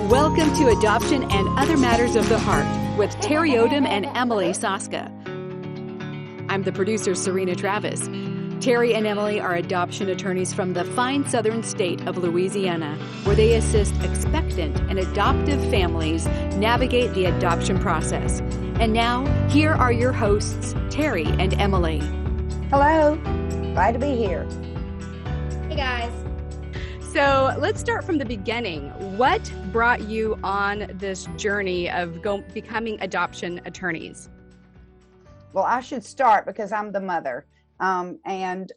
Welcome to Adoption and Other Matters of the Heart with Terri Odom and Emily Saska. I'm the producer, Serena Travis. Terri and Emily are adoption attorneys from the fine southern state of Louisiana, where they assist expectant and adoptive families navigate the adoption process. And now, here are your hosts, Terri and Emily. Hello, glad to be here. Hey guys. So let's start from the beginning. What brought you on this journey of becoming adoption attorneys? Well, I should start because I'm the mother. I had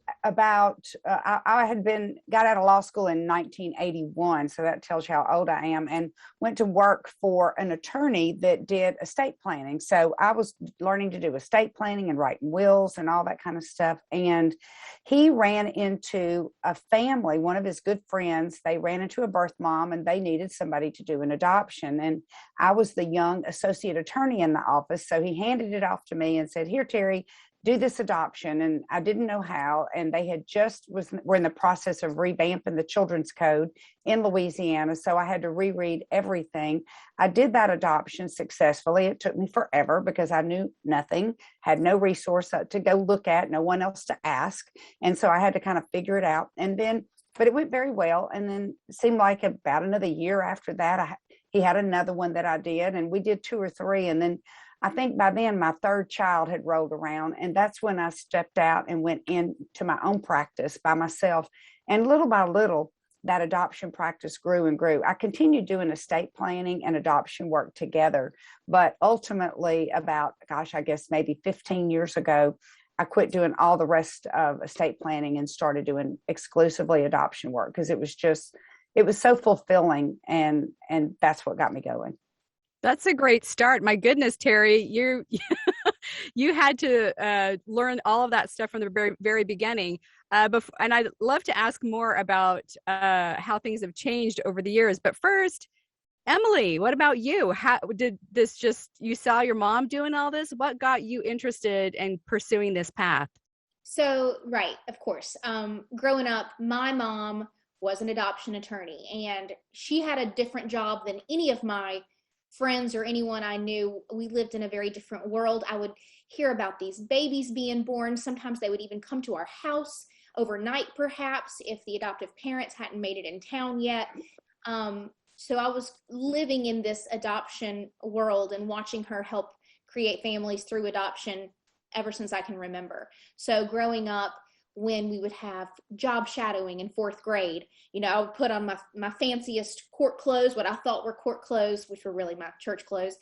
got out of law school in 1981, so that tells you how old I am, and went to work for an attorney that did estate planning. So I was learning to do estate planning and writing wills and all that kind of stuff. And he ran into a family, one of his good friends. They ran into a birth mom and they needed somebody to do an adoption. And I was the young associate attorney in the office. So he handed it off to me and said, "Here, Terri, do this adoption." And I didn't know how. And they had were in the process of revamping the children's code in Louisiana. So I had to reread everything. I did that adoption successfully. It took me forever because I knew nothing, had no resource to go look at, no one else to ask. And so I had to kind of figure it out. But it went very well. And then it seemed like about another year after that, he had another one that I did, and we did 2 or 3. And then I think by then my 3rd child had rolled around, and that's when I stepped out and went into my own practice by myself. And little by little, that adoption practice grew and grew. I continued doing estate planning and adoption work together, but ultimately I guess maybe 15 years ago, I quit doing all the rest of estate planning and started doing exclusively adoption work because it was so fulfilling, and that's what got me going. That's a great start. My goodness, Terri, you had to learn all of that stuff from the very, very beginning. And I'd love to ask more about how things have changed over the years. But first, Emily, what about you? How did this you saw your mom doing all this? What got you interested in pursuing this path? So, right, of course. Growing up, my mom was an adoption attorney, and she had a different job than any of my friends or anyone I knew. We lived in a very different world. I would hear about these babies being born. Sometimes they would even come to our house overnight, perhaps, if the adoptive parents hadn't made it in town yet. So I was living in this adoption world and watching her help create families through adoption ever since I can remember. So growing up, when we would have job shadowing in 4th grade, I would put on my fanciest court clothes, what I thought were court clothes, which were really my church clothes,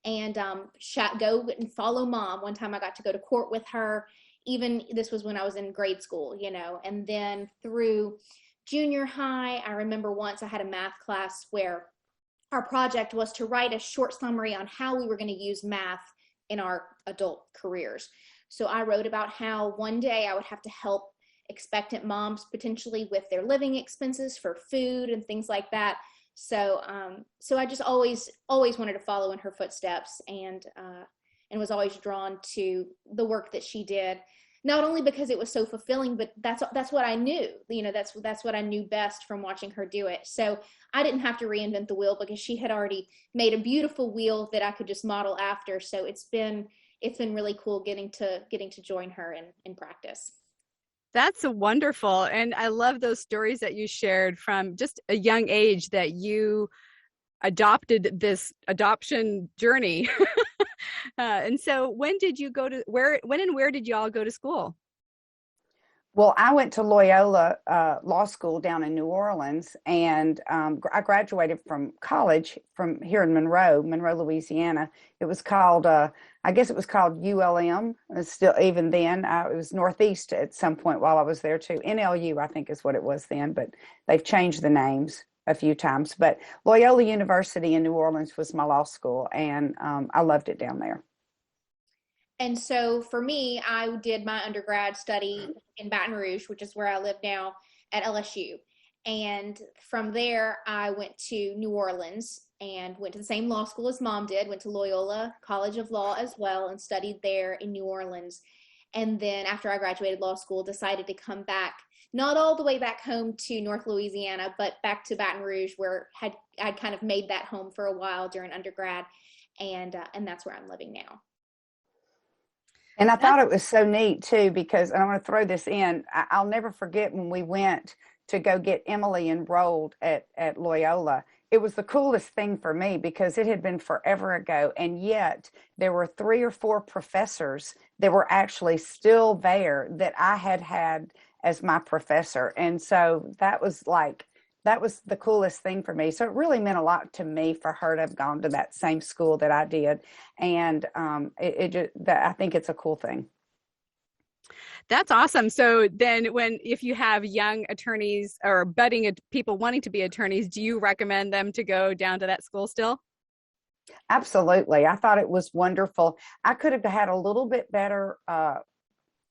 and go and follow mom. One time I got to go to court with her. Even this was when I was in grade school, and then through junior high, I remember once I had a math class where our project was to write a short summary on how we were going to use math in our adult careers. So I wrote about how one day I would have to help expectant moms potentially with their living expenses for food and things like that. So I just always wanted to follow in her footsteps, and was always drawn to the work that she did. Not only because it was so fulfilling, but that's what I knew. That's what I knew best from watching her do it. So I didn't have to reinvent the wheel because she had already made a beautiful wheel that I could just model after. So it's been really cool getting to join her in practice. That's wonderful. And I love those stories that you shared from just a young age that you adopted this adoption journey. And so when and where did you all go to school? Well, I went to Loyola Law School down in New Orleans, and I graduated from college from here in Monroe, Louisiana. It was called, I guess it was called ULM. It's still, even then, it was Northeast at some point while I was there too. NLU, I think is what it was then, but they've changed the names a few times. But Loyola University in New Orleans was my law school, and I loved it down there. And so for me, I did my undergrad study in Baton Rouge, which is where I live now, at LSU. And from there, I went to New Orleans and went to the same law school as mom did, went to Loyola College of Law as well, and studied there in New Orleans. And then after I graduated law school, decided to come back, not all the way back home to North Louisiana, but back to Baton Rouge, where I'd kind of made that home for a while during undergrad. And that's where I'm living now. And I thought it was so neat too, because, and I want to throw this in, I'll never forget when we went to go get Emily enrolled at Loyola. It was the coolest thing for me because it had been forever ago. And yet there were 3 or 4 professors that were actually still there that I had as my professor. And so that was the coolest thing for me. So it really meant a lot to me for her to have gone to that same school that I did. And I think it's a cool thing. That's awesome. So then if you have young attorneys or budding people wanting to be attorneys, do you recommend them to go down to that school still? Absolutely. I thought it was wonderful. I could have had a little bit better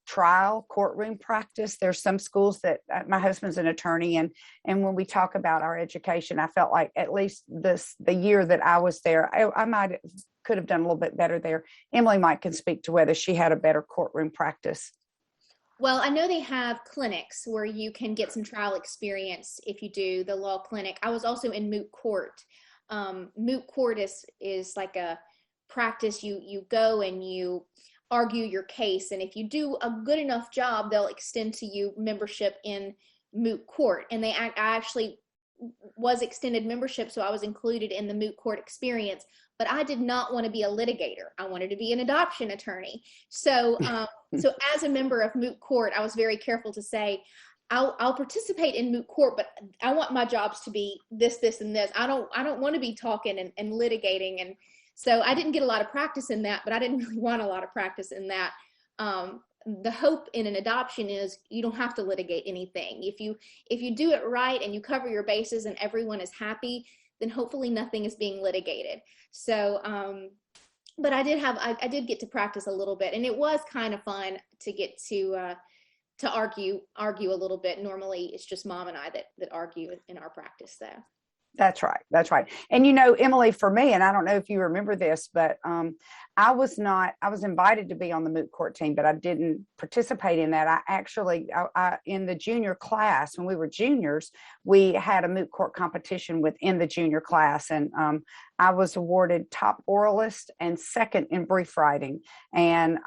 trial courtroom practice. There's some schools that my husband's an attorney, and when we talk about our education, I felt like at least the year that I was there, I could have done a little bit better there. Emily can speak to whether she had a better courtroom practice. Well, I know they have clinics where you can get some trial experience if you do the law clinic. I was also in moot court. Moot court is like a practice. You go and you argue your case, and if you do a good enough job, they'll extend to you membership in moot court. And I actually was extended membership, so I was included in the moot court experience. But I did not want to be a litigator. I wanted to be an adoption attorney. So so as a member of moot court, I was very careful to say, I'll participate in moot court, but I want my jobs to be this, and this. I don't want to be talking and litigating. And so I didn't get a lot of practice in that, but I didn't really want a lot of practice in that. The hope in an adoption is you don't have to litigate anything. If you do it right and you cover your bases and everyone is happy, then hopefully nothing is being litigated. So, but I did get to practice a little bit, and it was kind of fun to get to argue a little bit. Normally it's just Mom and I that argue in our practice though. That's right. And Emily, for me, and I don't know if you remember this, but I was invited to be on the moot court team, but I didn't participate in that. I in the junior class, when we were juniors, we had a moot court competition within the junior class. And I was awarded top oralist and second in brief writing. And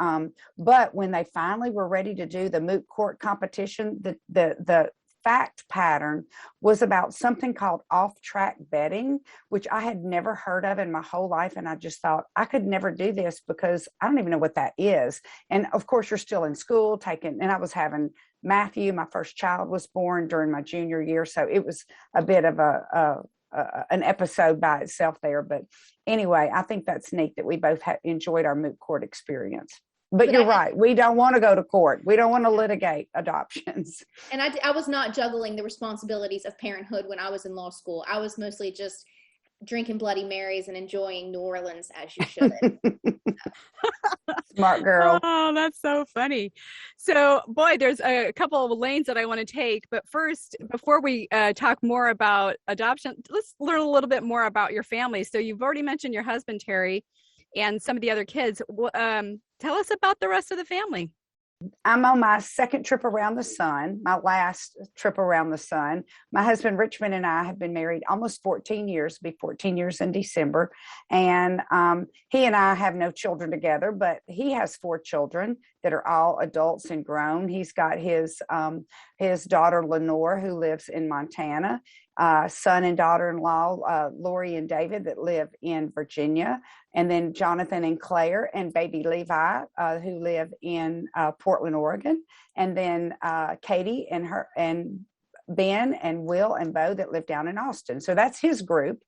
but when they finally were ready to do the moot court competition, the fact pattern was about something called off-track betting, which I had never heard of in my whole life. And I just thought I could never do this because I don't even know what that is. And of course, you're still in school and I was having Matthew, my first child was born during my junior year. So it was a bit of an episode by itself there. But anyway, I think that's neat that we both enjoyed our moot court experience. But you're right. We don't want to go to court. We don't want to litigate adoptions. And I was not juggling the responsibilities of parenthood when I was in law school. I was mostly just drinking Bloody Marys and enjoying New Orleans as you should. Smart girl. Oh, that's so funny. So, boy, there's a couple of lanes that I want to take. But first, before we talk more about adoption, let's learn a little bit more about your family. So you've already mentioned your husband, Terri, and some of the other kids. Tell us about the rest of the family. I'm on my second trip around the sun, my last trip around the sun. My husband, Richmond, and I have been married almost 14 years, it'll be 14 years in December. And he and I have no children together, but he has 4 children that are all adults and grown. He's got his daughter, Lenore, who lives in Montana, son and daughter-in-law, Lori and David, that live in Virginia, and then Jonathan and Claire and baby Levi, who live in Portland, Oregon, and then Katie and Ben and Will and Bo that live down in Austin. So that's his group.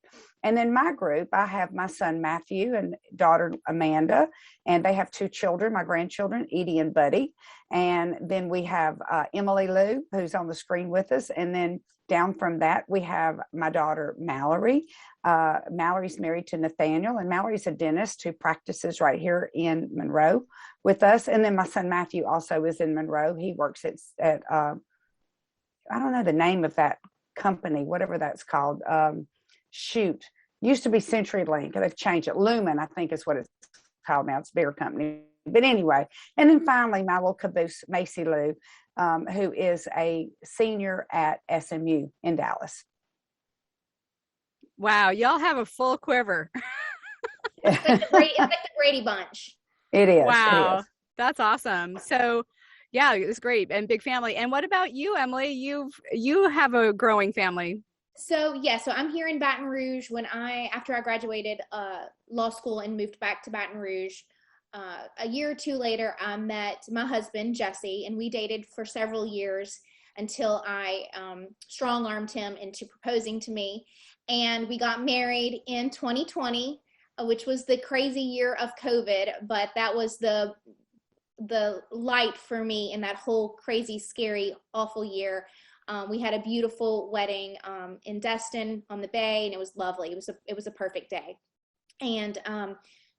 And then my group, I have my son Matthew and daughter Amanda, and they have 2 children, my grandchildren, Edie and Buddy. And then we have Emily Lou, who's on the screen with us. And then down from that, we have my daughter Mallory. Mallory's married to Nathaniel, and Mallory's a dentist who practices right here in Monroe with us. And then my son Matthew also is in Monroe. He works at I don't know the name of that company, whatever that's called. Used to be CenturyLink. They've changed it. Lumen, I think, is what it's called now. It's a bigger company. But anyway, and then finally, my little caboose, Macy Lou, who is a senior at SMU in Dallas. Wow, y'all have a full quiver. It's like the Brady Bunch. It is. Wow, It is. that's awesome. So, yeah, it's great and big family. And what about you, Emily? You have a growing family. So I'm here in Baton Rouge. After I graduated law school and moved back to Baton Rouge, a year or two later, I met my husband, Jesse, and we dated for several years until I strong-armed him into proposing to me. And we got married in 2020, which was the crazy year of COVID, but that was the light for me in that whole crazy, scary, awful year. We had a beautiful wedding in Destin on the bay, and it was lovely. It was a perfect day. And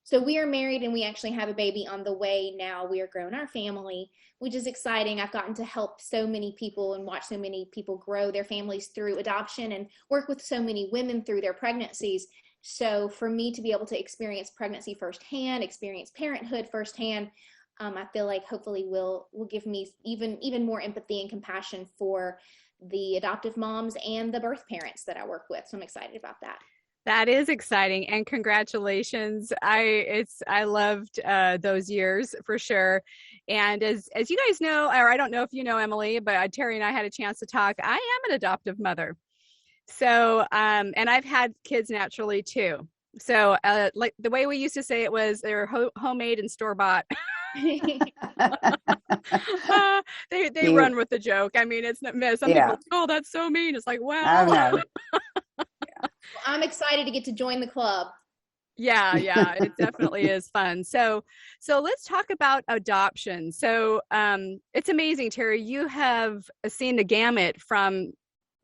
so we are married, and we actually have a baby on the way now. We are growing our family, which is exciting. I've gotten to help so many people and watch so many people grow their families through adoption and work with so many women through their pregnancies. So for me to be able to experience pregnancy firsthand, experience parenthood firsthand, I feel like hopefully will give me even more empathy and compassion for the adoptive moms and the birth parents that I work with. So I'm excited about that. That is exciting, and congratulations. I loved those years for sure. And as you guys know, or I don't know if you know, Emily, but Terri and I had a chance to talk. I am an adoptive mother. So and I've had kids naturally too. So like the way we used to say it was they were homemade and store-bought. They run with the joke. I mean, it's not, some people, oh, that's so mean. It's like, wow. I know. Well, I'm excited to get to join the club. Yeah, it definitely is fun. So let's talk about adoption. So it's amazing, Terri, you have seen the gamut from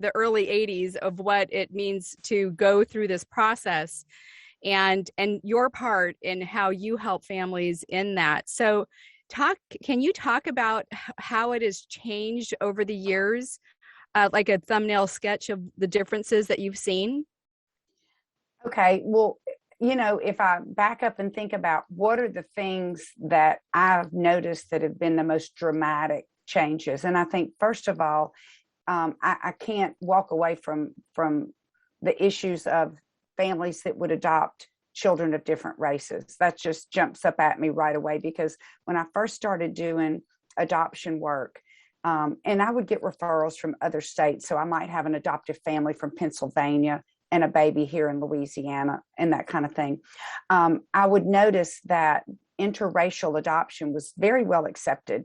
the early 80s of what it means to go through this process and your part in how you help families in that. So can you talk about how it has changed over the years, like a thumbnail sketch of the differences that you've seen? Okay, well, if I back up and think about what are the things that I've noticed that have been the most dramatic changes, and I think first of all, I can't walk away from the issues of families that would adopt children of different races. That just jumps up at me right away, because when I first started doing adoption work, and I would get referrals from other states, so I might have an adoptive family from Pennsylvania and a baby here in Louisiana and that kind of thing. I would notice that interracial adoption was very well accepted,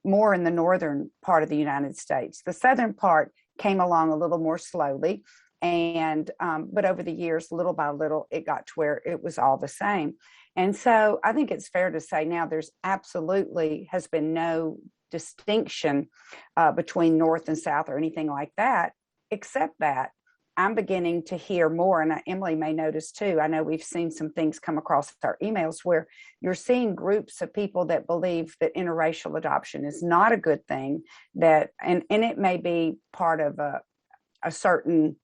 more in the northern part of the United States. The southern part came along a little more slowly, and but over the years, little by little, it got to where it was all the same. And so I think it's fair to say now there's absolutely has been no distinction between North and South or anything like that, except that I'm beginning to hear more, and Emily may notice too. I know we've seen some things come across our emails where you're seeing groups of people that believe that interracial adoption is not a good thing, that and it may be part of a certain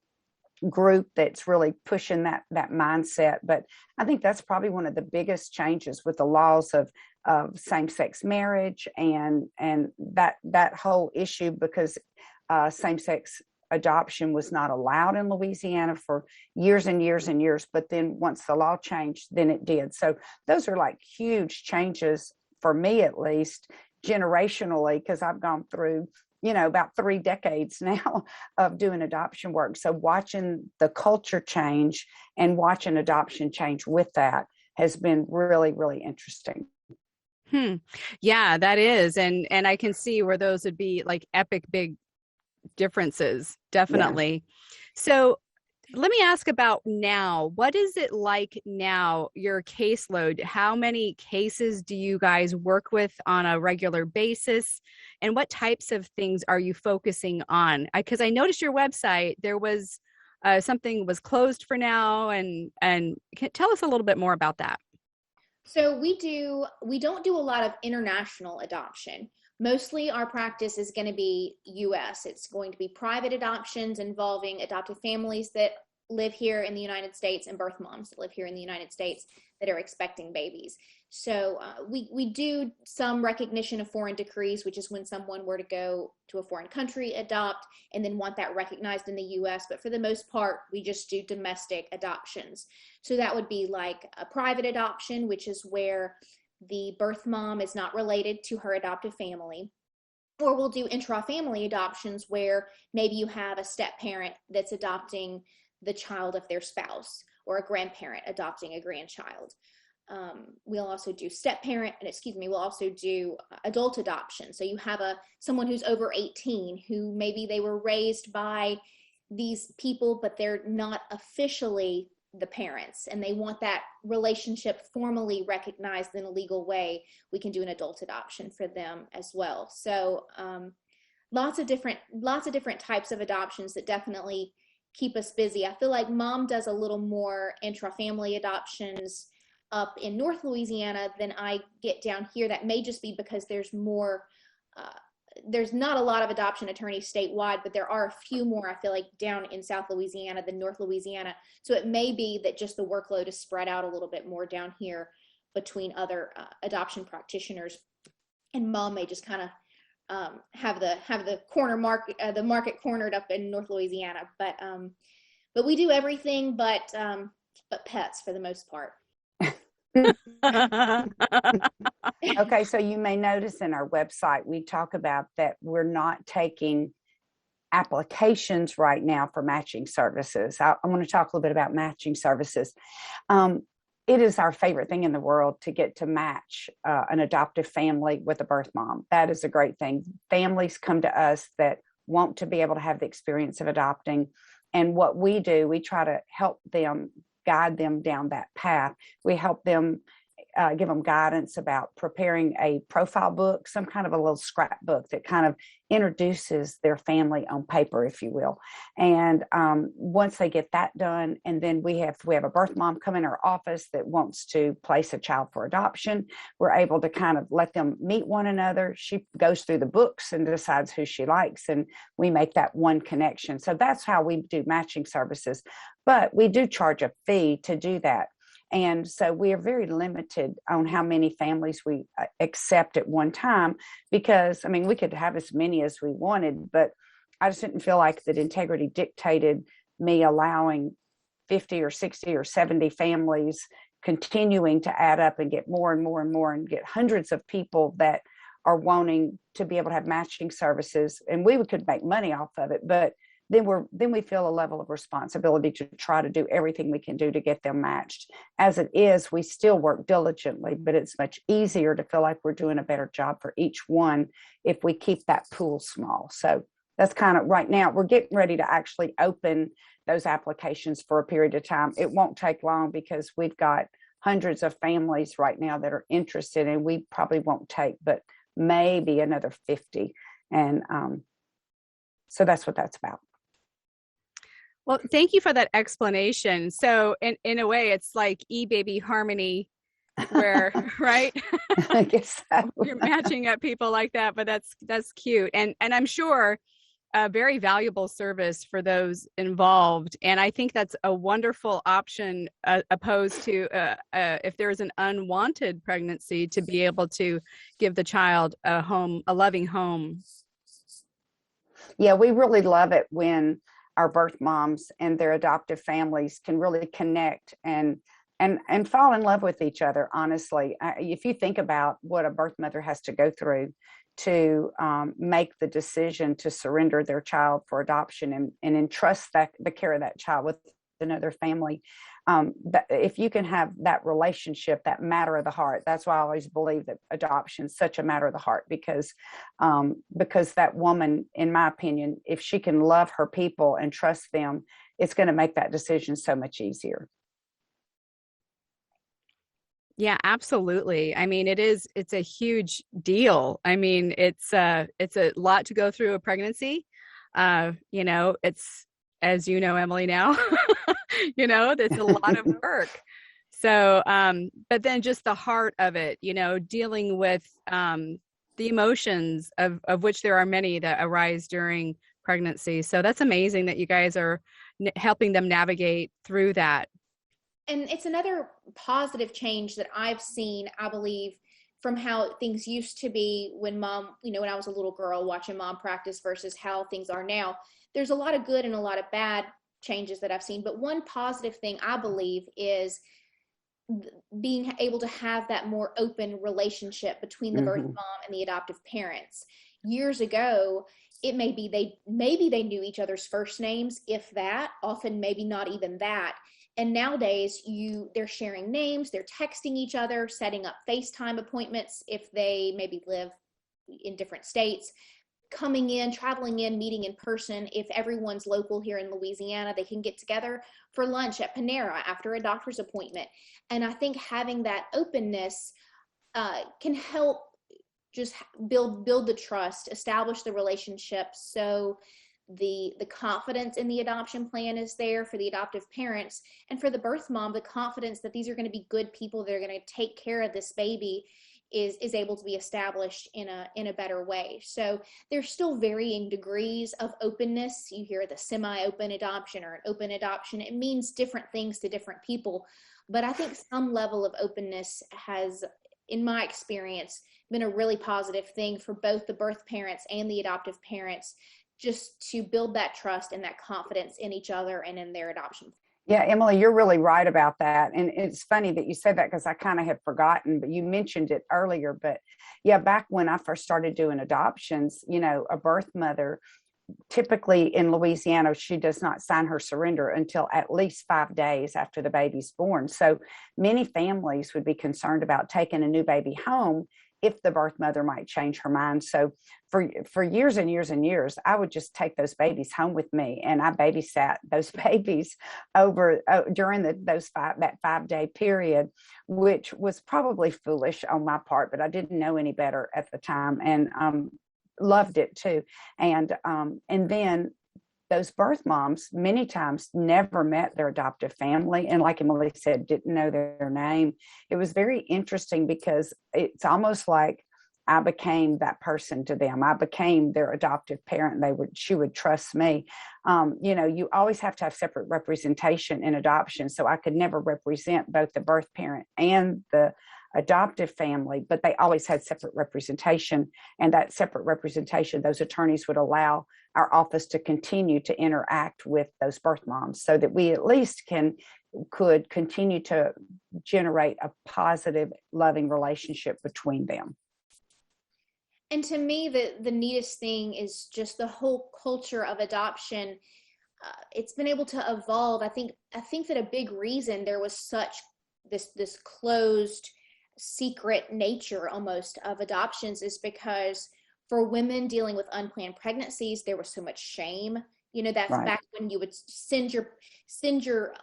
group that's really pushing that mindset. But I think that's probably one of the biggest changes with the laws of same-sex marriage and that whole issue, because same-sex adoption was not allowed in Louisiana for years and years and years. But then once the law changed, then it did. So those are like huge changes for me, at least generationally, because I've gone through, about 3 decades now of doing adoption work. So watching the culture change and watching adoption change with that has been really, really interesting. Yeah, that is. And I can see where those would be like epic big differences, definitely. Yeah. So let me ask about now. What is it like now, your caseload? How many cases do you guys work with on a regular basis? And what types of things are you focusing on? Because I noticed your website, there was something was closed for now. And tell us a little bit more about that. So we don't do a lot of international adoption. Mostly our practice is going to be U.S. It's going to be private adoptions involving adoptive families that live here in the United States and birth moms that live here in the United States that are expecting babies. So we do some recognition of foreign decrees, which is when someone were to go to a foreign country, adopt, and then want that recognized in the U.S. But for the most part, we just do domestic adoptions. So that would be like a private adoption, which is where the birth mom is not related to her adoptive family. Or we'll do intra-family adoptions where maybe you have a step parent that's adopting the child of their spouse, or a grandparent adopting a grandchild. We'll also do we'll also do adult adoption. So you have someone who's over 18 who maybe they were raised by these people, but they're not officially the parents, and they want that relationship formally recognized in a legal way. We can do an adult adoption for them as well. So lots of different types of adoptions that definitely keep us busy. I feel like Mom does a little more intra-family adoptions up in North Louisiana than I get down here. That may just be because there's not a lot of adoption attorneys statewide, but there are a few more, I feel like, down in South Louisiana than North Louisiana. So it may be that just the workload is spread out a little bit more down here between other adoption practitioners, and Mom may just kind of have the market cornered up in North Louisiana. But we do everything but pets for the most part. Okay, so you may notice in our website, we talk about that we're not taking applications right now for matching services. I want to talk a little bit about matching services. It is our favorite thing in the world to get to match an adoptive family with a birth mom. That is a great thing. Families come to us that want to be able to have the experience of adopting. And what we do, we try to help them, guide them down that path. We help them, give them guidance about preparing a profile book, some kind of a little scrapbook that kind of introduces their family on paper, if you will. And once they get that done, and then we have a birth mom come in our office that wants to place a child for adoption, we're able to kind of let them meet one another. She goes through the books and decides who she likes, and we make that one connection. So that's how we do matching services. But we do charge a fee to do that. And so we are very limited on how many families we accept at one time, because, I mean, we could have as many as we wanted, but I just didn't feel like that integrity dictated me allowing 50 or 60 or 70 families continuing to add up and get more and more and more, and get hundreds of people that are wanting to be able to have matching services. And we could make money off of it, but then we feel a level of responsibility to try to do everything we can do to get them matched. As it is, we still work diligently, but it's much easier to feel like we're doing a better job for each one if we keep that pool small. So that's kind of right now, we're getting ready to actually open those applications for a period of time. It won't take long because we've got hundreds of families right now that are interested, and we probably won't take but maybe another 50. And so that's what that's about. Well, thank you for that explanation. So in a way, it's like ebaby harmony, where, right? I guess so. You're matching up people like that, but that's cute. And I'm sure a very valuable service for those involved. And I think that's a wonderful option, opposed to if there is an unwanted pregnancy, to be able to give the child a loving home. Yeah, we really love it when our birth moms and their adoptive families can really connect and fall in love with each other. Honestly, if you think about what a birth mother has to go through to make the decision to surrender their child for adoption and entrust the care of that child with another family, if you can have that relationship, that matter of the heart. That's why I always believe that adoption is such a matter of the heart, because that woman, in my opinion, if she can love her people and trust them, it's going to make that decision so much easier. Yeah, absolutely. I mean, it's a huge deal. I mean, it's a lot to go through a pregnancy. It's, as you know, Emily, now, it's a lot of work. So, but then just the heart of it, dealing with the emotions of which there are many that arise during pregnancy. So that's amazing that you guys are helping them navigate through that. And it's another positive change that I've seen, I believe, from how things used to be when mom, when I was a little girl watching mom practice versus how things are now. There's a lot of good and a lot of bad changes that I've seen. But one positive thing I believe is being able to have that more open relationship between the birth mom and the adoptive parents. Years ago, it may be maybe they knew each other's first names, if that, often maybe not even that. And nowadays they're sharing names, they're texting each other, setting up FaceTime appointments if they maybe live in different states, coming in, traveling in, meeting in person. If everyone's local here in Louisiana, they can get together for lunch at Panera after a doctor's appointment. And I think having that openness can help just build the trust, establish the relationship, so the confidence in the adoption plan is there for the adoptive parents, and for the birth mom, the confidence that these are going to be good people that are going to take care of this baby is able to be established in a better way. So there's still varying degrees of openness. You hear the semi-open adoption or an open adoption. It means different things to different people. But I think some level of openness has, in my experience, been a really positive thing for both the birth parents and the adoptive parents, just to build that trust and that confidence in each other and in their adoption. Yeah, Emily, you're really right about that. And it's funny that you said that, because I kind of had forgotten, but you mentioned it earlier. But yeah, back when I first started doing adoptions, a birth mother, typically in Louisiana, she does not sign her surrender until at least 5 days after the baby's born. So many families would be concerned about taking a new baby home if the birth mother might change her mind. So for years and years and years, I would just take those babies home with me, and I babysat those babies over during that 5 day period, which was probably foolish on my part, but I didn't know any better at the time, and loved it too. And then those birth moms many times never met their adoptive family, and like Emily said, didn't know their name. It was very interesting because it's almost like I became that person to them. I became their adoptive parent. She would trust me. You always have to have separate representation in adoption, so I could never represent both the birth parent and the adoptive family, but they always had separate representation. And that separate representation, those attorneys would allow our office to continue to interact with those birth moms, so that we at least could continue to generate a positive, loving relationship between them. And to me, the neatest thing is just the whole culture of adoption. It's been able to evolve. I think that a big reason there was such this closed, secret nature almost of adoptions is because for women dealing with unplanned pregnancies, there was so much shame. That's right. Back when you would send your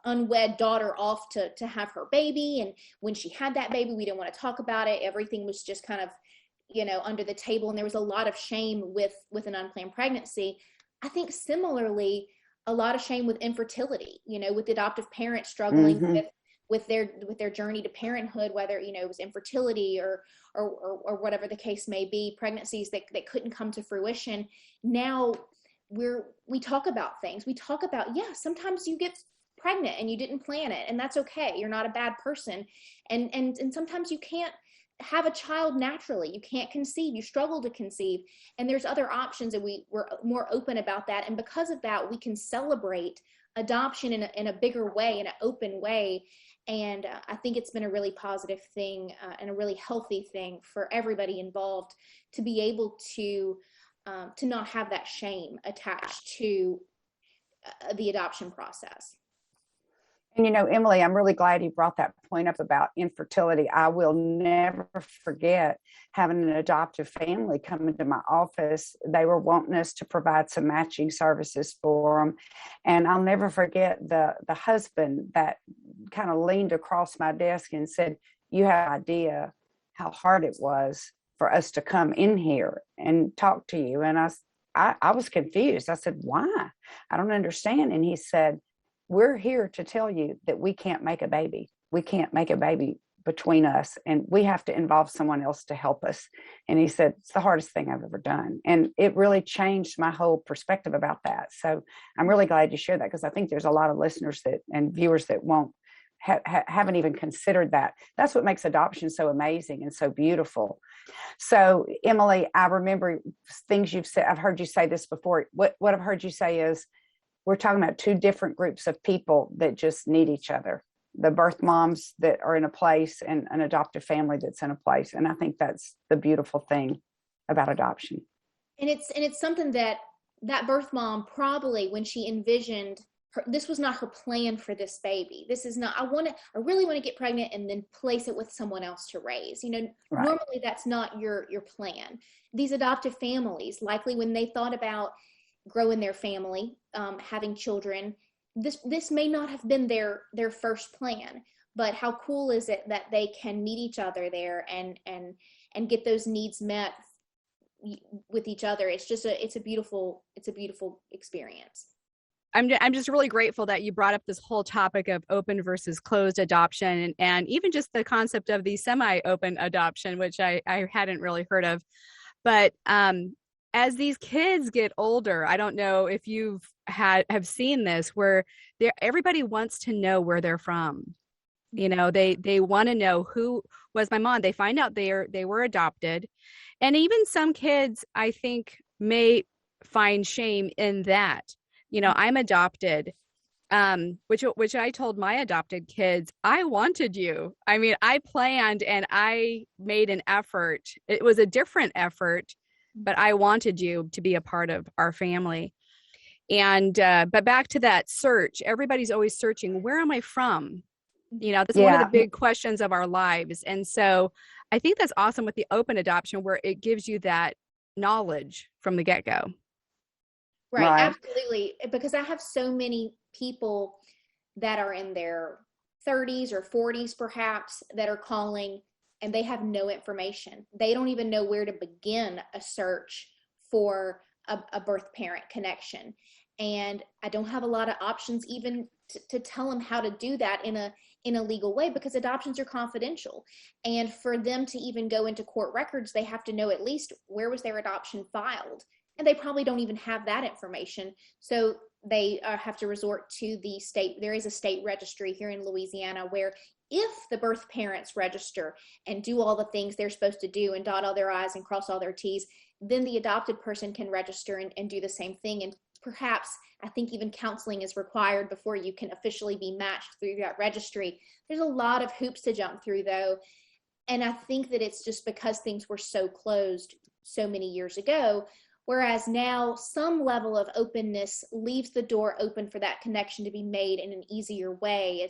unwed daughter off to have her baby, and when she had that baby, we didn't want to talk about it. Everything was just kind of under the table, and there was a lot of shame with an unplanned pregnancy. I think similarly, a lot of shame with infertility, with the adoptive parents struggling with their journey to parenthood, whether it was infertility or whatever the case may be, pregnancies that couldn't come to fruition. Now we talk about things. We talk about, sometimes you get pregnant and you didn't plan it, and that's okay. You're not a bad person, and sometimes you can't have a child naturally. You can't conceive. You struggle to conceive, and there's other options, and we're more open about that. And because of that, we can celebrate adoption in a bigger way, in an open way. And I think it's been a really positive thing and a really healthy thing for everybody involved to be able to not have that shame attached to the adoption process. And Emily, I'm really glad you brought that point up about infertility. I will never forget having an adoptive family come into my office. They were wanting us to provide some matching services for them. And I'll never forget the husband that kind of leaned across my desk and said, "You have no idea how hard it was for us to come in here and talk to you." And I was confused. I said, "Why? I don't understand." And he said, "We're here to tell you that we can't make a baby. We can't make a baby between us, and we have to involve someone else to help us." And he said, "It's the hardest thing I've ever done." And it really changed my whole perspective about that. So I'm really glad you shared that, because I think there's a lot of listeners and viewers that won't haven't even considered that. That's what makes adoption so amazing and so beautiful. So, Emily, I remember things you've said. I've heard you say this before. What I've heard you say is we're talking about two different groups of people that just need each other. The birth moms that are in a place and an adoptive family that's in a place. And I think that's the beautiful thing about adoption. And it's something that birth mom probably, when she envisioned her, this was not her plan for this baby. This is not, I really want to get pregnant and then place it with someone else to raise. Right. Normally that's not your plan. These adoptive families, likely when they thought about growing their family, having children, this may not have been their first plan, but how cool is it that they can meet each other there and get those needs met with each other. It's a beautiful experience. I'm just really grateful that you brought up this whole topic of open versus closed adoption, and even just the concept of the semi-open adoption, which I hadn't really heard of. But as these kids get older, I don't know if have seen this, where everybody wants to know where they're from. They want to know who was my mom. They find out they were adopted. And even some kids, I think, may find shame in that. I'm adopted, which I told my adopted kids, I wanted you. I mean, I planned and I made an effort. It was a different effort, but I wanted you to be a part of our family. And, but back to that search, everybody's always searching, where am I from? That's one of the big questions of our lives. And so I think that's awesome with the open adoption, where it gives you that knowledge from the get-go. Right. Absolutely. Because I have so many people that are in their 30s or 40s, perhaps, that are calling and they have no information. They don't even know where to begin a search for a birth parent connection. And I don't have a lot of options even to tell them how to do that in a legal way, because adoptions are confidential. And for them to even go into court records, they have to know at least where was their adoption filed. And they probably don't even have that information. So they have to resort to the state. There is a state registry here in Louisiana where if the birth parents register and do all the things they're supposed to do and dot all their I's and cross all their T's, then the adopted person can register and do the same thing. And perhaps, I think even counseling is required before you can officially be matched through that registry. There's a lot of hoops to jump through, though. And I think that it's just because things were so closed so many years ago. Whereas now some level of openness leaves the door open for that connection to be made in an easier way,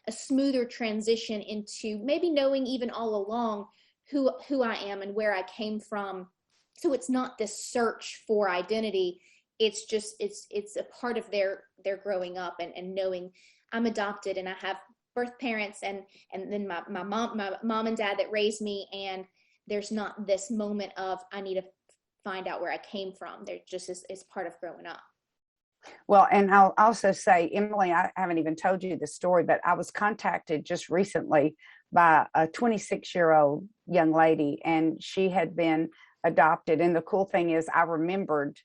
a smoother transition into maybe knowing even all along who I am and where I came from. So it's not this search for identity. It's just, it's a part of their growing up and knowing I'm adopted and I have birth parents and then my mom and dad that raised me. And there's not this moment of, I need to find out where I came from. They're just is part of growing up. Well, and I'll also say, Emily, I haven't even told you the story, but I was contacted just recently by a 26-year-old young lady, and she had been adopted. And the cool thing is, I remembered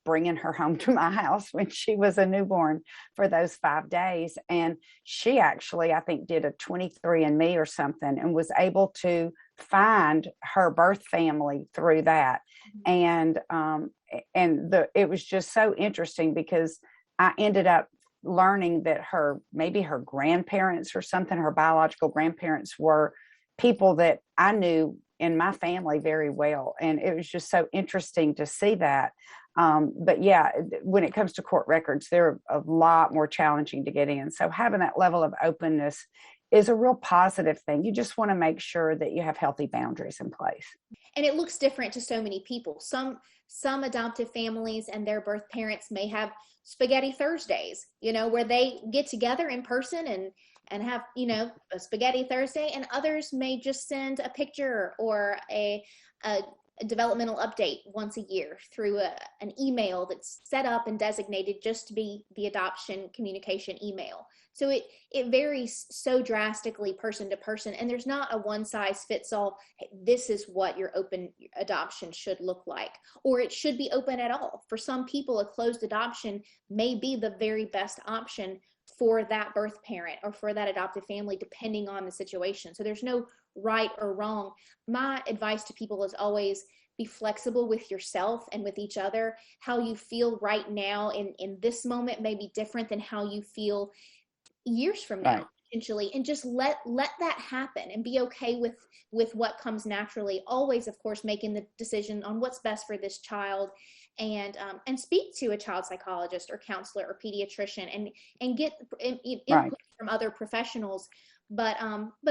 bringing her home to my house when she was a newborn for those 5 days. And she actually, I think, did a 23andMe or something and was able to find her birth family through that. And it was just so interesting because I ended up learning that maybe her grandparents or something, her biological grandparents, were people that I knew in my family very well. And it was just so interesting to see that. But yeah, when it comes to court records, they're a lot more challenging to get in. So having that level of openness is a real positive thing. You just want to make sure that you have healthy boundaries in place. And it looks different to so many people. Some adoptive families and their birth parents may have spaghetti Thursdays, where they get together in person and have, a spaghetti Thursday, and others may just send a picture or a developmental update once a year through an email that's set up and designated just to be the adoption communication email. So it varies so drastically person to person, and there's not a one size fits all. Hey, this is what your open adoption should look like, or it should be open at all. For some people, a closed adoption may be the very best option for that birth parent or for that adoptive family, depending on the situation. So there's no right or wrong. My advice to people is always be flexible with yourself and with each other. How you feel right now in this moment may be different than how you feel years from now, potentially, and just let that happen and be okay with what comes naturally. Always, of course, making the decision on what's best for this child, and speak to a child psychologist or counselor or pediatrician and get input from other professionals. But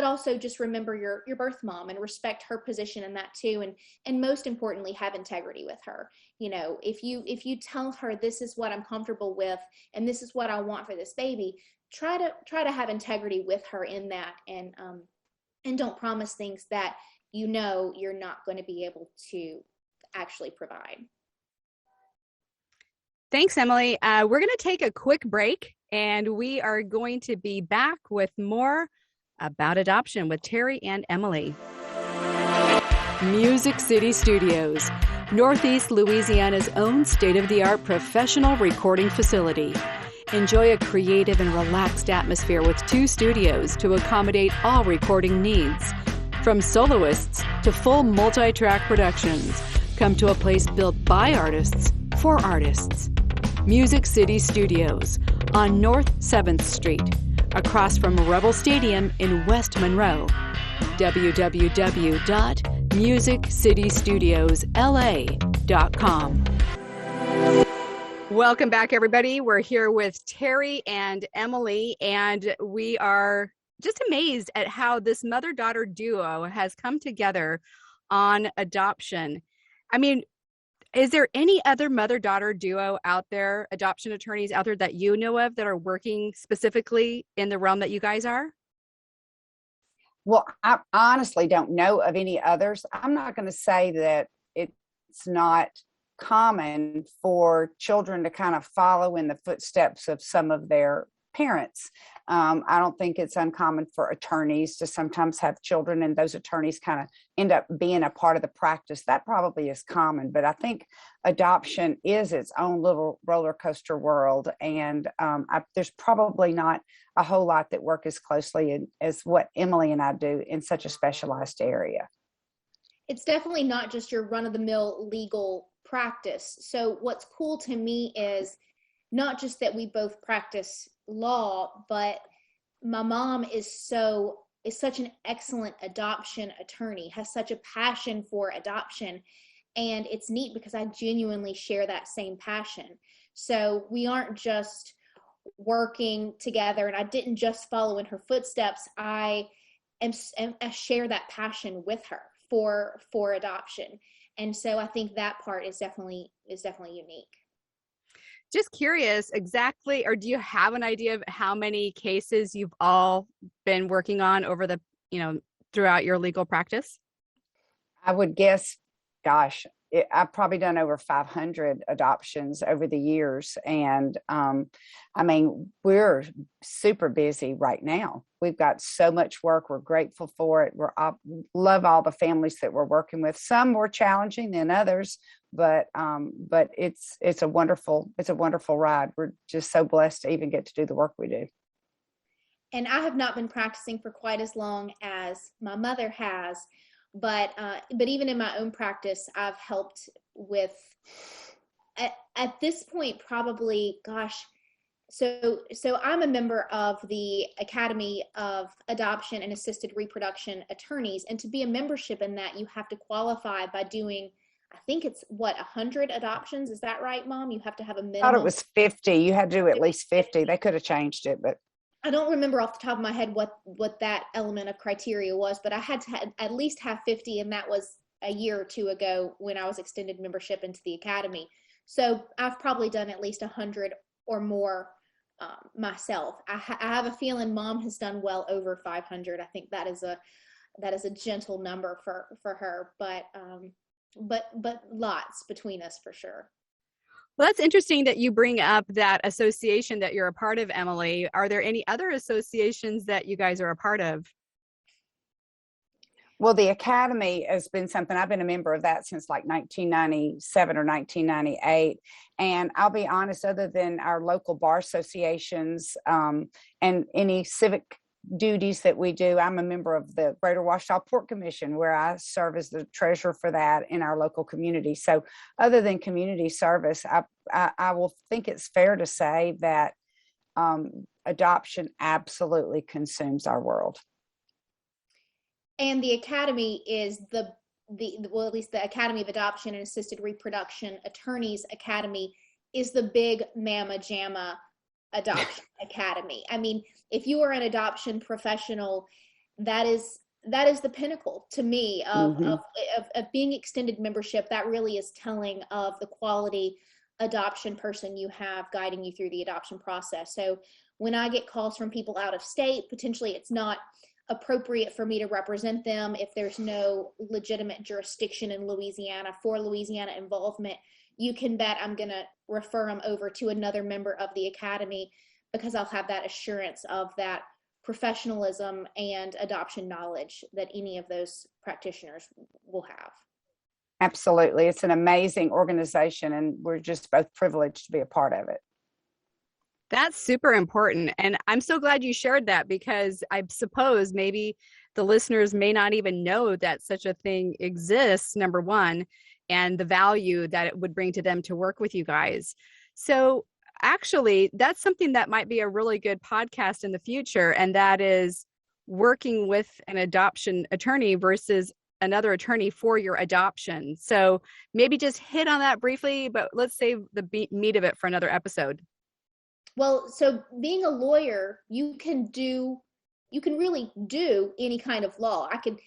also just remember your birth mom and respect her position in that too, and most importantly, have integrity with her. You know, if you tell her this is what I'm comfortable with and this is what I want for this baby, try to have integrity with her in that, and don't promise things that you know you're not going to be able to actually provide. Thanks, Emily. We're going to take a quick break, and we are going to be back with more about adoption with Terri and Emily. Music City Studios, Northeast Louisiana's own state-of-the-art professional recording facility. Enjoy a creative and relaxed atmosphere with 2 studios to accommodate all recording needs. From soloists to full multi-track productions, come to a place built by artists for artists. Music City Studios on North 7th Street, across from Rebel Stadium in West Monroe. www.musiccitystudiousla.com. Welcome back, everybody. We're here with Terri and Emily, and we are just amazed at how this mother-daughter duo has come together on adoption. I mean, is there any other mother-daughter duo out there, adoption attorneys out there that you know of that are working specifically in the realm that you guys are? Well, I honestly don't know of any others. I'm not going to say that it's not common for children to kind of follow in the footsteps of some of their parents. I don't think it's uncommon for attorneys to sometimes have children, and those attorneys kind of end up being a part of the practice. That probably is common, but I think adoption is its own little roller coaster world, and there's probably not a whole lot that work as closely as what Emily and I do in such a specialized area. It's definitely not just your run-of-the-mill legal practice. So what's cool to me is not just that we both practice law, but my mom is such an excellent adoption attorney, has such a passion for adoption. And it's neat because I genuinely share that same passion. So we aren't just working together, and I didn't just follow in her footsteps. I share that passion with her for adoption. And so I think that part is definitely unique. Just curious, exactly, or do you have an idea of how many cases you've all been working on over the, throughout your legal practice? I would guess, gosh, I've probably done over 500 adoptions over the years. And we're super busy right now. We've got so much work. We're grateful for it. Love all the families that we're working with. Some more challenging than others, but it's a wonderful ride. We're just so blessed to even get to do the work we do. And I have not been practicing for quite as long as my mother has. But even in my own practice, I've helped with, at this point, probably, so I'm a member of the Academy of Adoption and Assisted Reproduction Attorneys. And to be a membership in that, you have to qualify by doing, I think it's 100 adoptions. Is that right, Mom? You have to have a minimum. I thought it was 50. You had to do at least 50. They could have changed it, but I don't remember off the top of my head what that element of criteria was, but I had to at least have 50, and that was a year or two ago when I was extended membership into the academy. So I've probably done at least 100 or more myself. I have a feeling Mom has done well over 500. I think that is a gentle number for her, but lots between us for sure. Well, that's interesting that you bring up that association that you're a part of, Emily. Are there any other associations that you guys are a part of? Well, the Academy has been something, I've been a member of that since like 1997 or 1998. And I'll be honest, other than our local bar associations and any civic duties that we do, I'm a member of the Greater Washtenaw Port Commission, where I serve as the treasurer for that in our local community. So other than community service, I will think it's fair to say that adoption absolutely consumes our world. And the Academy is well, at least the Academy of Adoption and Assisted Reproduction Attorneys Academy is the big mama jamma adoption academy. I mean, if you are an adoption professional, that is the pinnacle to me of being extended membership. That really is telling of the quality adoption person you have guiding you through the adoption process. So when I get calls from people out of state, potentially it's not appropriate for me to represent them if there's no legitimate jurisdiction in Louisiana for Louisiana involvement. You can bet I'm going to refer them over to another member of the Academy, because I'll have that assurance of that professionalism and adoption knowledge that any of those practitioners will have. Absolutely. It's an amazing organization, and we're just both privileged to be a part of it. That's super important. And I'm so glad you shared that, because I suppose maybe the listeners may not even know that such a thing exists, number one, and the value that it would bring to them to work with you guys. So actually, that's something that might be a really good podcast in the future. And that is working with an adoption attorney versus another attorney for your adoption. So maybe just hit on that briefly, but let's save the meat of it for another episode. Well, so being a lawyer, you can really do any kind of law. I could,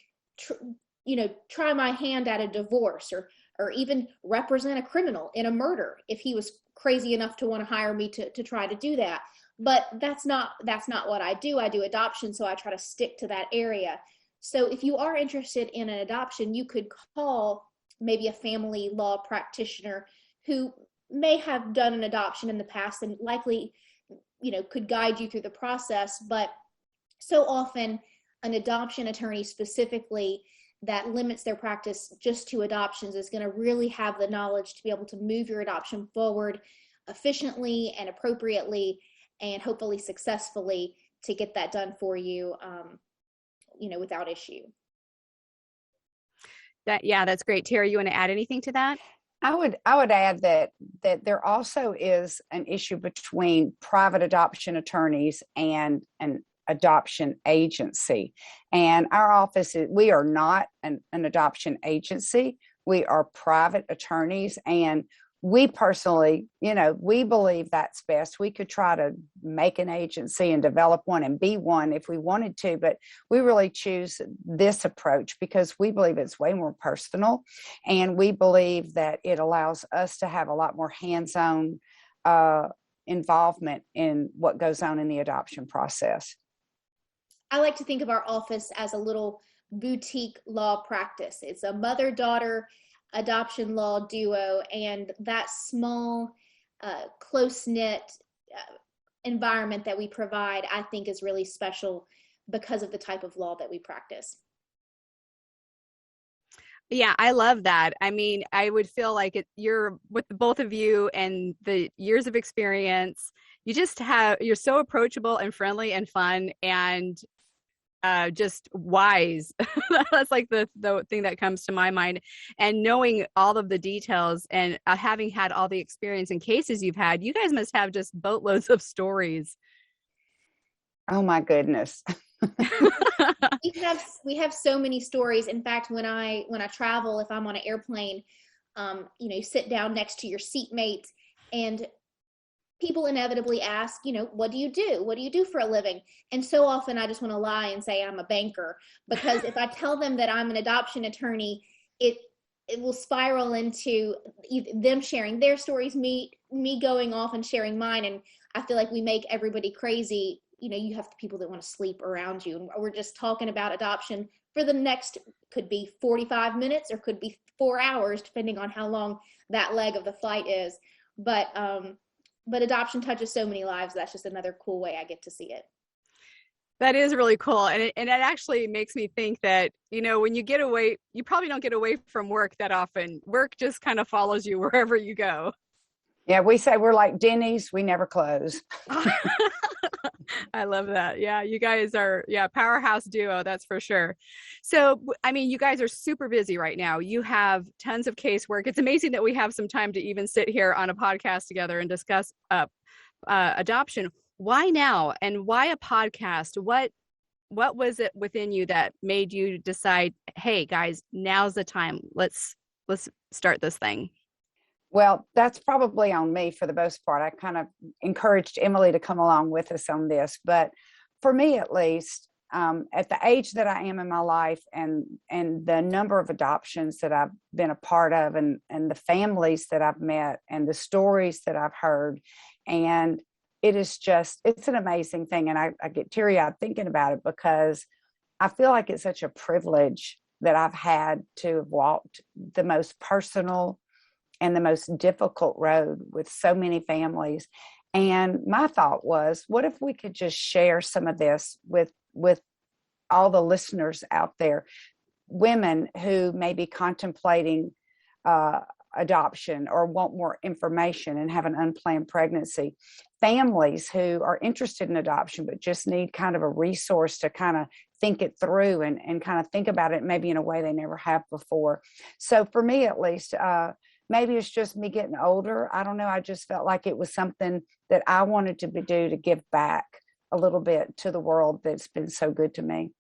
try my hand at a divorce, or even represent a criminal in a murder if he was crazy enough to want to hire me to try to do that. But that's not what I do. I do adoption, so I try to stick to that area. So if you are interested in an adoption, you could call maybe a family law practitioner who may have done an adoption in the past and likely, could guide you through the process. But so often an adoption attorney specifically that limits their practice just to adoptions is going to really have the knowledge to be able to move your adoption forward efficiently and appropriately, and hopefully successfully, to get that done for you, without issue. That's great. Terri, you want to add anything to that? I would add that there also is an issue between private adoption attorneys and an adoption agency. And our office, we are not an adoption agency. We are private attorneys, and we personally, we believe that's best. We could try to make an agency and develop one and be one if we wanted to, but we really choose this approach because we believe it's way more personal, and we believe that it allows us to have a lot more hands-on involvement in what goes on in the adoption process. I like to think of our office as a little boutique law practice. It's a mother-daughter adoption law duo, and that small, close-knit environment that we provide, I think, is really special because of the type of law that we practice. Yeah, I love that. I mean, I would feel like you're with both of you and the years of experience, you're so approachable and friendly and fun and just wise. That's like the thing that comes to my mind. And knowing all of the details and having had all the experience and cases you've had, you guys must have just boatloads of stories. Oh my goodness. We have so many stories. In fact, when I travel, if I'm on an airplane, you sit down next to your seatmate, and people inevitably ask, what do you do? What do you do for a living? And so often I just want to lie and say I'm a banker, because if I tell them that I'm an adoption attorney, it will spiral into them sharing their stories, me going off and sharing mine. And I feel like we make everybody crazy. You have the people that want to sleep around you, and we're just talking about adoption for the next, could be 45 minutes or could be 4 hours, depending on how long that leg of the flight is. But adoption touches so many lives. That's just another cool way I get to see it. That is really cool. And it actually makes me think that, when you get away, you probably don't get away from work that often. Work just kind of follows you wherever you go. Yeah, we say we're like Denny's, we never close. I love that. Yeah, you guys are, powerhouse duo, that's for sure. So, you guys are super busy right now. You have tons of casework. It's amazing that we have some time to even sit here on a podcast together and discuss adoption. Why now? And why a podcast? What was it within you that made you decide, hey guys, now's the time. Let's start this thing? Well, that's probably on me for the most part. I kind of encouraged Emily to come along with us on this. But for me, at least, at the age that I am in my life and the number of adoptions that I've been a part of and the families that I've met and the stories that I've heard, and it's an amazing thing. And I get teary-eyed thinking about it because I feel like it's such a privilege that I've had to have walked the most personal and the most difficult road with so many families. And my thought was, what if we could just share some of this with all the listeners out there, women who may be contemplating adoption or want more information and have an unplanned pregnancy, families who are interested in adoption but just need kind of a resource to kind of think it through and kind of think about it maybe in a way they never have before. So for me, at least, maybe it's just me getting older. I don't know. I just felt like it was something that I wanted to do to give back a little bit to the world that's been so good to me.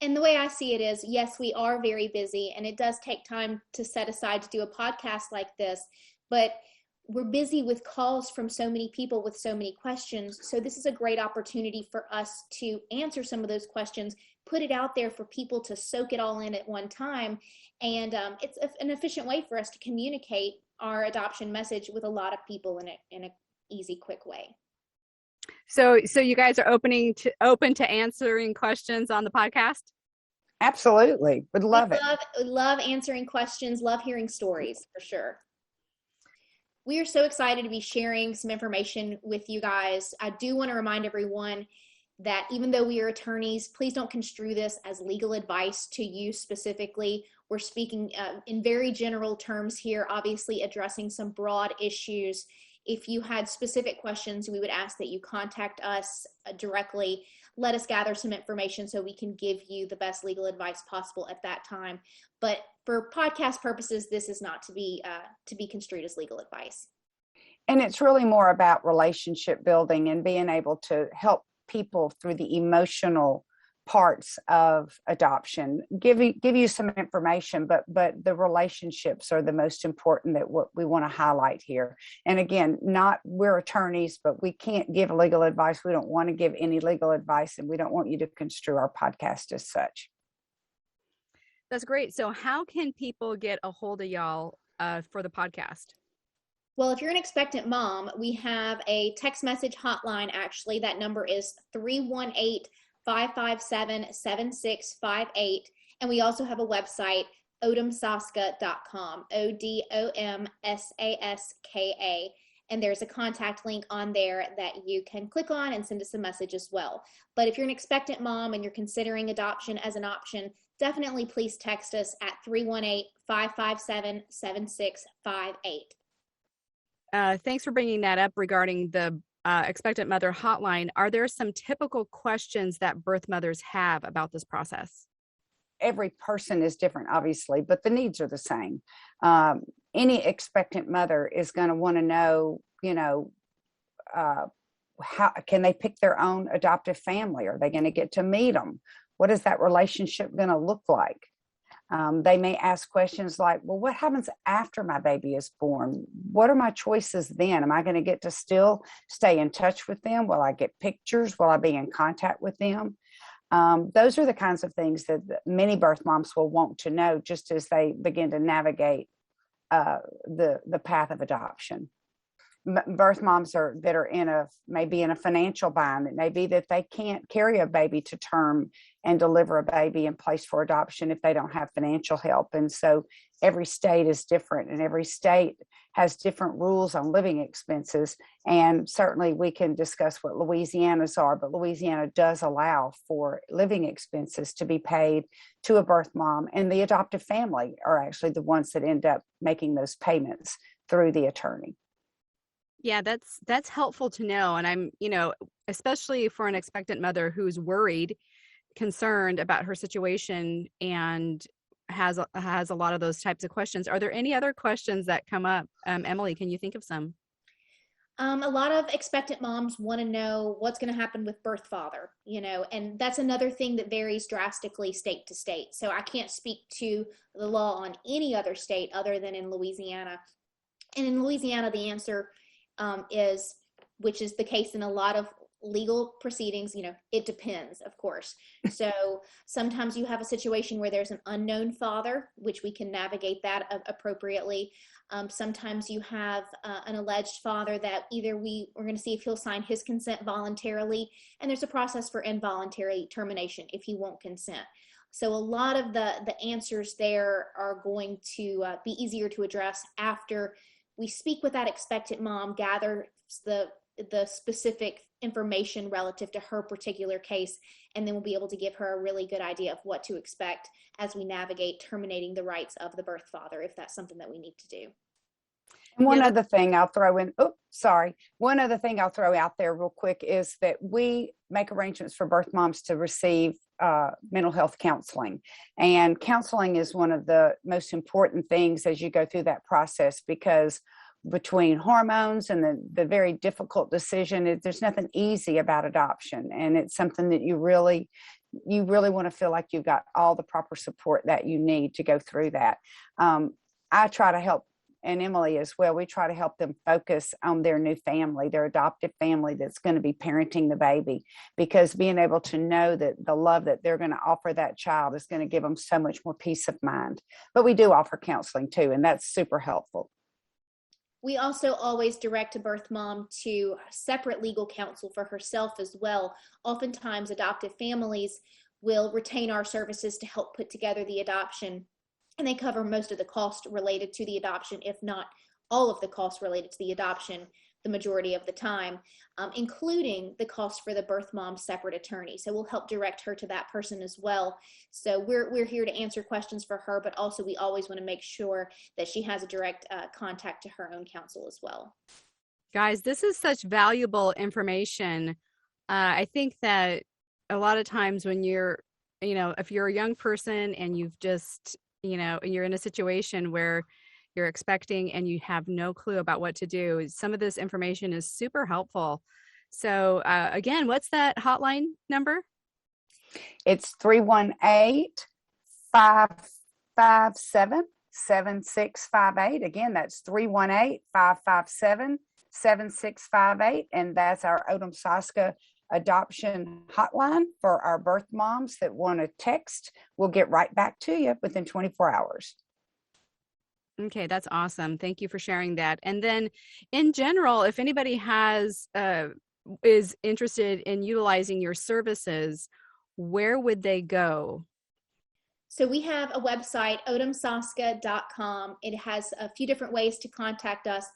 And the way I see it is, yes, we are very busy and it does take time to set aside to do a podcast like this, but we're busy with calls from so many people with so many questions. So this is a great opportunity for us to answer some of those questions, put it out there for people to soak it all in at one time. And it's an efficient way for us to communicate our adoption message with a lot of people in an easy, quick way. So you guys are open to answering questions on the podcast? Absolutely. Would love it. Love answering questions, love hearing stories for sure. We are so excited to be sharing some information with you guys. I do want to remind everyone that even though we are attorneys, please don't construe this as legal advice to you specifically. We're speaking in very general terms here, obviously addressing some broad issues. If you had specific questions, we would ask that you contact us directly. Let us gather some information so we can give you the best legal advice possible at that time. But for podcast purposes, this is not to be construed as legal advice. And it's really more about relationship building and being able to help people through the emotional parts of adoption, give you some information, but the relationships are the most important, that what we want to highlight here. And again, we're attorneys, but we can't give legal advice. We don't want to give any legal advice, and we don't want you to construe our podcast as such. That's great. So how can people get a hold of y'all for the podcast? Well, if you're an expectant mom, we have a text message hotline, actually. That number is 318-557-7658. And we also have a website, Odom-Saska.com, Odom-Saska. And there's a contact link on there that you can click on and send us a message as well. But if you're an expectant mom and you're considering adoption as an option, definitely please text us at 318-557-7658. Thanks for bringing that up regarding the Expectant Mother Hotline. Are there some typical questions that birth mothers have about this process? Every person is different, obviously, but the needs are the same. Any expectant mother is going to want to know, how can they pick their own adoptive family? Are they going to get to meet them? What is that relationship going to look like? They may ask questions like, well, what happens after my baby is born? What are my choices then? Am I going to get to still stay in touch with them? Will I get pictures? Will I be in contact with them? Those are the kinds of things that many birth moms will want to know just as they begin to navigate the path of adoption. birth moms that are maybe in a financial bind. It may be that they can't carry a baby to term and deliver a baby and place for adoption if they don't have financial help. And so every state is different, and every state has different rules on living expenses. And certainly we can discuss what Louisiana's are, but Louisiana does allow for living expenses to be paid to a birth mom, and the adoptive family are actually the ones that end up making those payments through the attorney. Yeah, that's helpful to know. And I'm, especially for an expectant mother who's worried, concerned about her situation, and has a lot of those types of questions. Are there any other questions that come up? Emily, can you think of some? A lot of expectant moms want to know what's going to happen with birth father, and that's another thing that varies drastically state to state. So I can't speak to the law on any other state other than in Louisiana. And in Louisiana, the answer is, which is the case in a lot of legal proceedings, it depends, of course. So sometimes you have a situation where there's an unknown father, which we can navigate that appropriately. Sometimes you have an alleged father that either we're going to see if he'll sign his consent voluntarily, and there's a process for involuntary termination if he won't consent. So a lot of the answers there are going to be easier to address after we speak with that expectant mom, gather the specific information relative to her particular case, and then we'll be able to give her a really good idea of what to expect as we navigate terminating the rights of the birth father, if that's something that we need to do. And one other thing I'll throw in, one other thing I'll throw out there real quick is that we make arrangements for birth moms to receive mental health counseling. And counseling is one of the most important things as you go through that process, because between hormones and the very difficult decision, there's nothing easy about adoption. And it's something that you really want to feel like you've got all the proper support that you need to go through that. I try to help, and Emily as well, we try to help them focus on their new family, their adoptive family that's going to be parenting the baby, because being able to know that the love that they're going to offer that child is going to give them so much more peace of mind. But we do offer counseling too, and that's super helpful. We also always direct a birth mom to separate legal counsel for herself as well. Oftentimes, adoptive families will retain our services to help put together the adoption, and they cover most of the cost related to the adoption, if not all of the costs related to the adoption, the majority of the time, including the cost for the birth mom's separate attorney. So we'll help direct her to that person as well. So we're here to answer questions for her, but also we always want to make sure that she has a direct contact to her own counsel as well. Guys, this is such valuable information. I think that a lot of times when you're, if you're a young person and you've just, you're in a situation where you're expecting and you have no clue about what to do, some of this information is super helpful. So again, what's that hotline number? It's 318-557-7658. Again, that's 318-557-7658. And that's our Odom-Saska adoption hotline for our birth moms that want to text. We'll get right back to you within 24 hours. Okay, that's awesome. Thank you for sharing that. And then in general, if anybody is interested in utilizing your services, where would they go? So we have a website, Odom-Saska.com. It has a few different ways to contact us.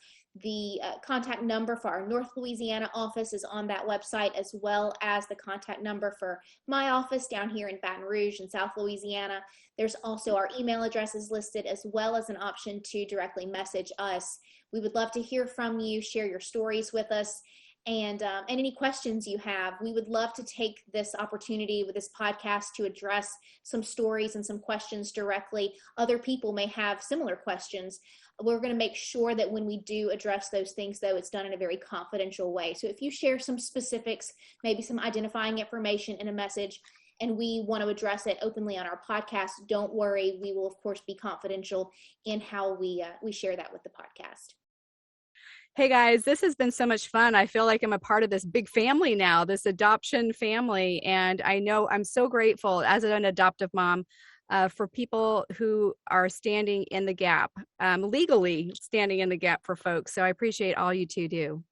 The contact number for our North Louisiana office is on that website, as well as the contact number for my office down here in Baton Rouge in South Louisiana. There's also our email addresses listed, as well as an option to directly message us. We would love to hear from you, share your stories with us, and any questions you have. We would love to take this opportunity with this podcast to address some stories and some questions directly. Other people may have similar questions. We're going to make sure that when we do address those things, though, it's done in a very confidential way. So if you share some specifics, maybe some identifying information in a message, and we want to address it openly on our podcast, don't worry. We will, of course, be confidential in how we share that with the podcast. Hey guys, this has been so much fun. I feel like I'm a part of this big family now, this adoption family. And I know I'm so grateful as an adoptive mom. for people who are standing in the gap, legally standing in the gap for folks. So I appreciate all you two do.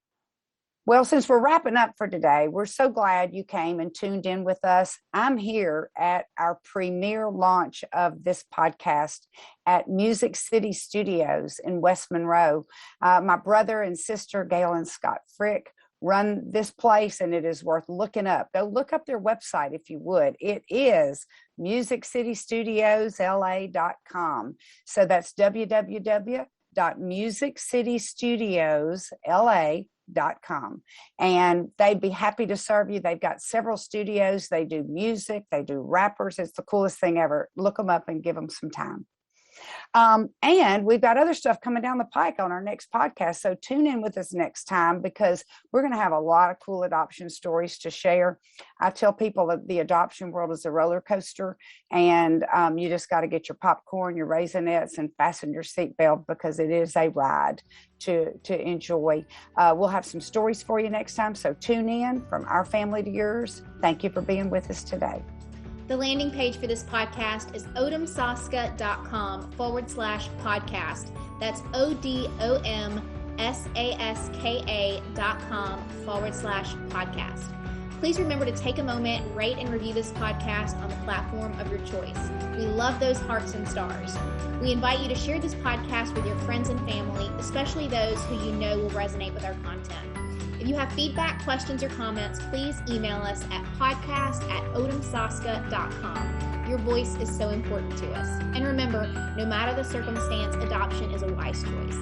Well, since we're wrapping up for today, we're so glad you came and tuned in with us. I'm here at our premiere launch of this podcast at Music City Studios in West Monroe. My brother and sister, Gail and Scott Frick, run this place, and it is worth looking up. Go look up their website if you would. It is musiccitystudiosla.com. So that's www.musiccitystudiosla.com. And they'd be happy to serve you. They've got several studios. They do music, they do rappers. It's the coolest thing ever. Look them up and give them some time. And we've got other stuff coming down the pike on our next podcast. So tune in with us next time, because we're going to have a lot of cool adoption stories to share. I tell people that the adoption world is a roller coaster, and you just got to get your popcorn, your Raisinets, and fasten your seatbelt, because it is a ride to enjoy. We'll have some stories for you next time. So tune in. From our family to yours. Thank you for being with us today. The landing page for this podcast is Odom-Saska.com/podcast. That's ODOMSASKA.com/podcast. Please remember to take a moment, rate and review this podcast on the platform of your choice. We love those hearts and stars. We invite you to share this podcast with your friends and family, especially those who you know will resonate with our content. If you have feedback, questions, or comments, please email us at podcast@Odom-Saska.com. Your voice is so important to us. And remember, no matter the circumstance, adoption is a wise choice.